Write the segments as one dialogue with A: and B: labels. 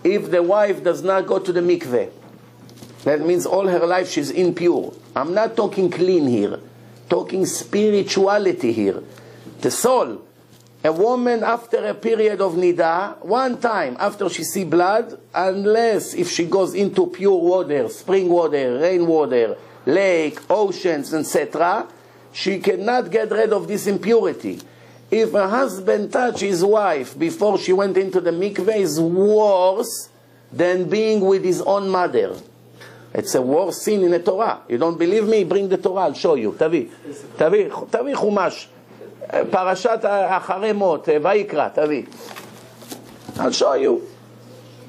A: if the wife does not go to the mikveh. That means all her life she's impure. I'm not talking clean here. Talking spirituality here. The soul. A woman after a period of nida, one time after she see blood, unless if she goes into pure water, spring water, rain water, lake, oceans, etc., she cannot get rid of this impurity. If a husband touch his wife before she went into the mikveh, is worse than being with his own mother. It's a worse sin in the Torah. You don't believe me? Bring the Torah, I'll show you. תביא חומש. פרשת אחרי מות, ויקרא, תביא. I'll show you.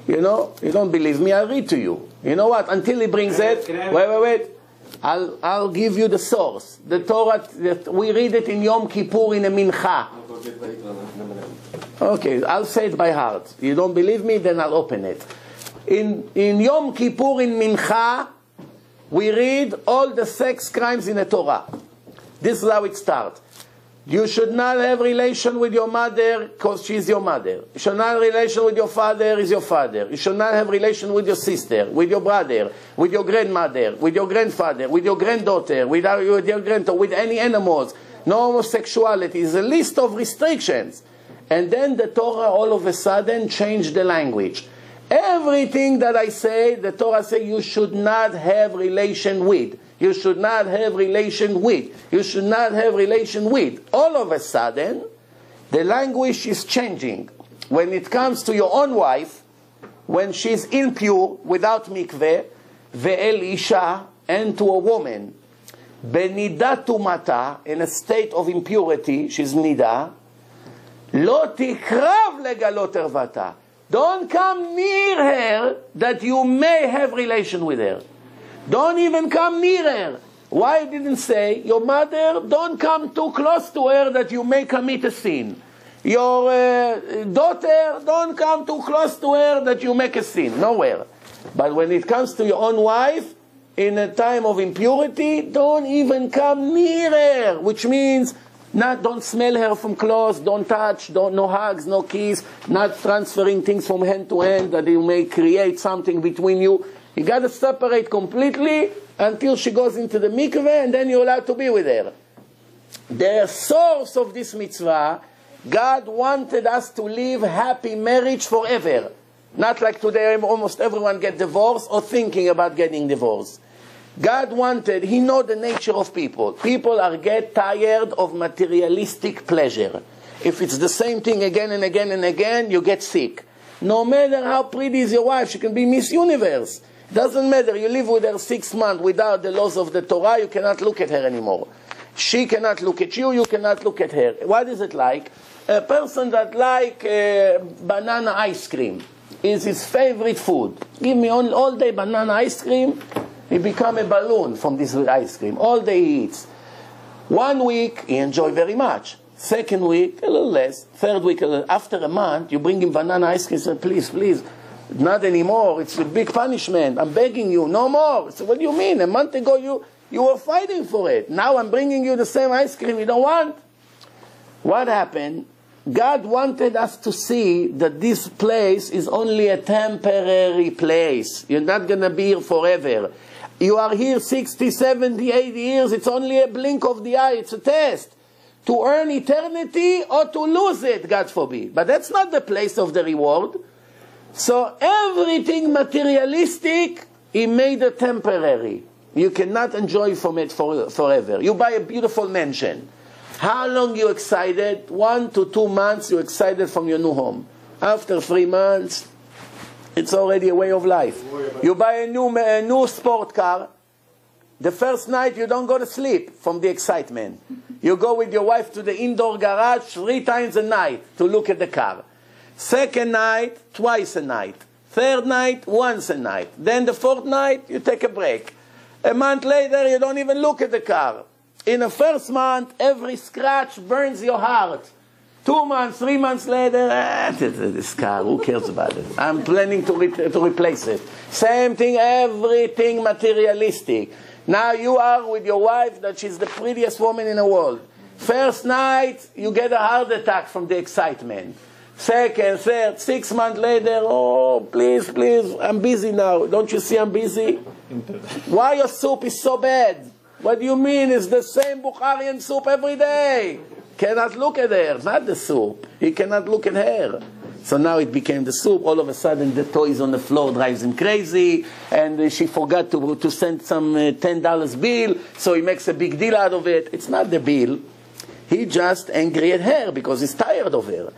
A: You know, you don't believe me, I'll read to you. You know what? Until he brings it, wait. I'll give you the source. The Torah, we read it in Yom Kippur in a mincha. Okay, I'll say it by heart. You don't believe me? Then I'll open it. In Yom Kippur in mincha, we read all the sex crimes in the Torah. This is how it starts. You should not have relation with your mother because she's your mother. You should not have relation with your father, is your father. You should not have relation with your sister, with your brother, with your grandmother, with your grandfather, with your granddaughter, with your granddaughter, with any animals. No homosexuality. It's a list of restrictions. And then the Torah all of a sudden changed the language. Everything that I say, the Torah says you should not have relation with. You should not have relation with. You should not have relation with. All of a sudden, the language is changing. When it comes to your own wife, when she's impure, without mikveh, ve'el isha, and to a woman, benidat tumata, in a state of impurity, she's nida, lo tikrav legalot ervata. Don't come near her that you may have relation with her. Don't even come near her. Why didn't say, your mother, don't come too close to her that you may commit a sin. Your daughter, don't come too close to her that you make a sin. Nowhere. But when it comes to your own wife, in a time of impurity, don't even come near her. Which means, don't smell her from close, don't touch, no hugs, no kiss, not transferring things from hand to hand that you may create something between you. You got to separate completely until she goes into the mikveh, and then you're allowed to be with her. The source of this mitzvah, God wanted us to live happy marriage forever. Not like today almost everyone get divorced or thinking about getting divorced. God wanted, He knows the nature of people. People get tired of materialistic pleasure. If it's the same thing again and again and again, you get sick. No matter how pretty is your wife, she can be Miss Universe. Doesn't matter, you live with her 6 months without the laws of the Torah, you cannot look at her anymore. She cannot look at you, you cannot look at her. What is it like? A person that like banana ice cream is his favorite food. Give me all day banana ice cream, he become a balloon from this ice cream. All day he eats. 1 week, he enjoy very much. 2nd week, a little less. 3rd week, a little. After a month, you bring him banana ice cream, say, please. Not anymore. It's a big punishment. I'm begging you. No more. So what do you mean? A month ago you were fighting for it. Now I'm bringing you the same ice cream you don't want. What happened? God wanted us to see that this place is only a temporary place. You're not going to be here forever. You are here 60, 70, 80 years. It's only a blink of the eye. It's a test. To earn eternity or to lose it, God forbid. But that's not the place of the reward. So everything materialistic, He made it temporary. You cannot enjoy from it forever. You buy a beautiful mansion. How long you excited? 1 to 2 months you excited from your new home. After 3 months, it's already a way of life. You buy a new sport car. The first night you don't go to sleep from the excitement. You go with your wife to the indoor garage 3 times a night to look at the car. 2nd night, twice a night. 3rd night, once a night. Then the 4th night, you take a break. A month later, you don't even look at the car. In the 1st month, every scratch burns your heart. 2 months, 3 months later, this car, who cares about it? I'm planning to replace it. Same thing, everything materialistic. Now you are with your wife, that she's the prettiest woman in the world. First night, you get a heart attack from the excitement. second, third, 6 months later, oh, please, please, I'm busy now. Don't you see I'm busy? Why your soup is so bad? What do you mean? It's the same Bukharian soup every day. Cannot look at her, not the soup. He cannot look at her. So now it became the soup. All of a sudden the toys on the floor drives him crazy, and she forgot to send some $10 bill, so he makes a big deal out of it. It's not the bill. He just angry at her because he's tired of her.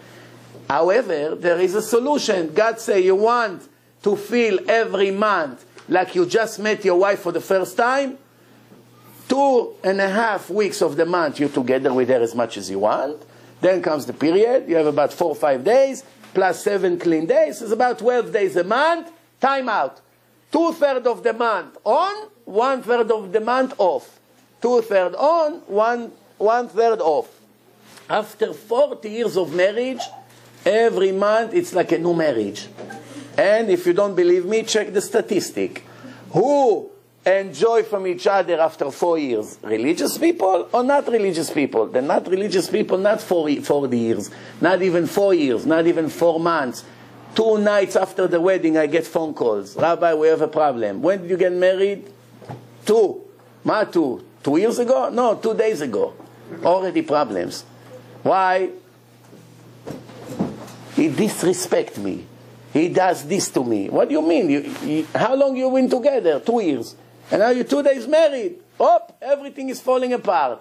A: However, there is a solution. God say you want to feel every month like you just met your wife for the first time. 2.5 weeks of the month you're together with her as much as you want. Then comes the period. You have about 4 or 5 days plus 7 clean days. It's about 12 days a month. Time out. 2/3 of the month on, 1/3 of the month off. 2/3 on, 1/3 off. After 40 years of marriage, every month it's like a new marriage. And if you don't believe me, check the statistic. Who enjoy from each other after 4 years? Religious people or not religious people? The not religious people, not 40 years, not even 4 years, not even 4 months. 2 nights after the wedding, I get phone calls. Rabbi, we have a problem. When did you get married? 2. Ma, 2 years ago? No, 2 days ago. Already problems. Why? He disrespects me. He does this to me. What do you mean? How long you been together? 2 years. And now you're 2 days married. Everything is falling apart.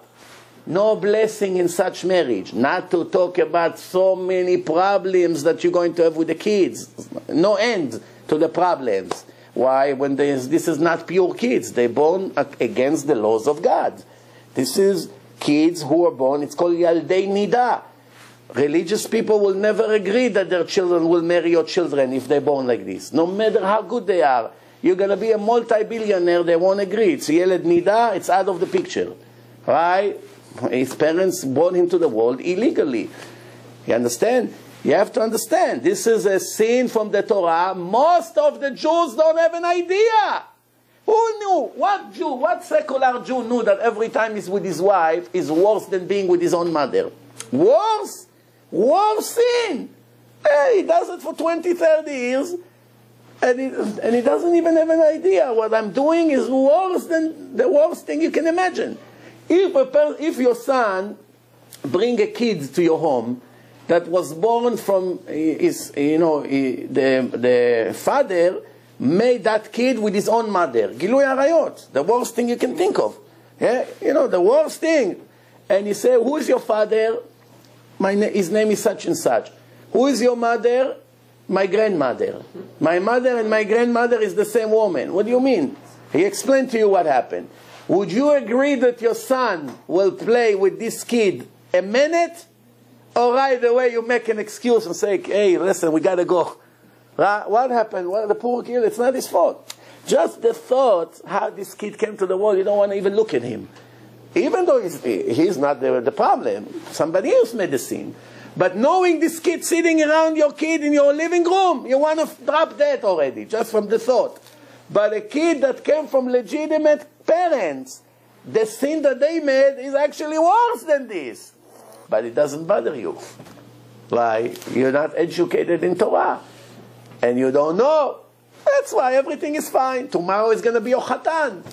A: No blessing in such marriage. Not to talk about so many problems that you're going to have with the kids. No end to the problems. Why? When this is not pure kids. They're born against the laws of God. This is kids who are born, it's called Yaldei Nida. Religious people will never agree that their children will marry your children if they're born like this. No matter how good they are. You're going to be a multi-billionaire, they won't agree. It's Yeled Nida, it's out of the picture. Right? His parents brought him to the world illegally. You understand? You have to understand. This is a sin from the Torah. Most of the Jews don't have an idea. Who knew? What Jew, what secular Jew knew that every time he's with his wife is worse than being with his own mother? Worse? Worse sin. Hey, he does it for 20, 30 years. And he doesn't even have an idea. What I'm doing is worse than the worst thing you can imagine. If your son bring a kid to your home that was born from his, the father made that kid with his own mother. Gilui Arayot, the worst thing you can think of. Yeah? The worst thing. And you say, who is your father? His name is such and such. Who is your mother? My grandmother. My mother and my grandmother is the same woman. What do you mean? He explained to you what happened. Would you agree that your son will play with this kid a minute? Or right away you make an excuse and say, hey, listen, we got to go. What happened? Well, the poor kid, it's not his fault. Just the thought how this kid came to the world, you don't want to even look at him. Even though he's not the problem. Somebody else made the sin. But knowing this kid sitting around your kid in your living room, you want to drop that already, just from the thought. But a kid that came from legitimate parents, the sin that they made is actually worse than this. But it doesn't bother you. Why? You're not educated in Torah. And you don't know. That's why everything is fine. Tomorrow is going to be your chatan.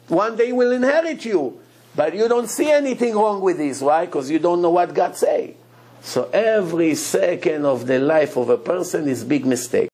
A: One day he will inherit you. But you don't see anything wrong with this. Why? Because you don't know what God say. So every second of the life of a person is a big mistake.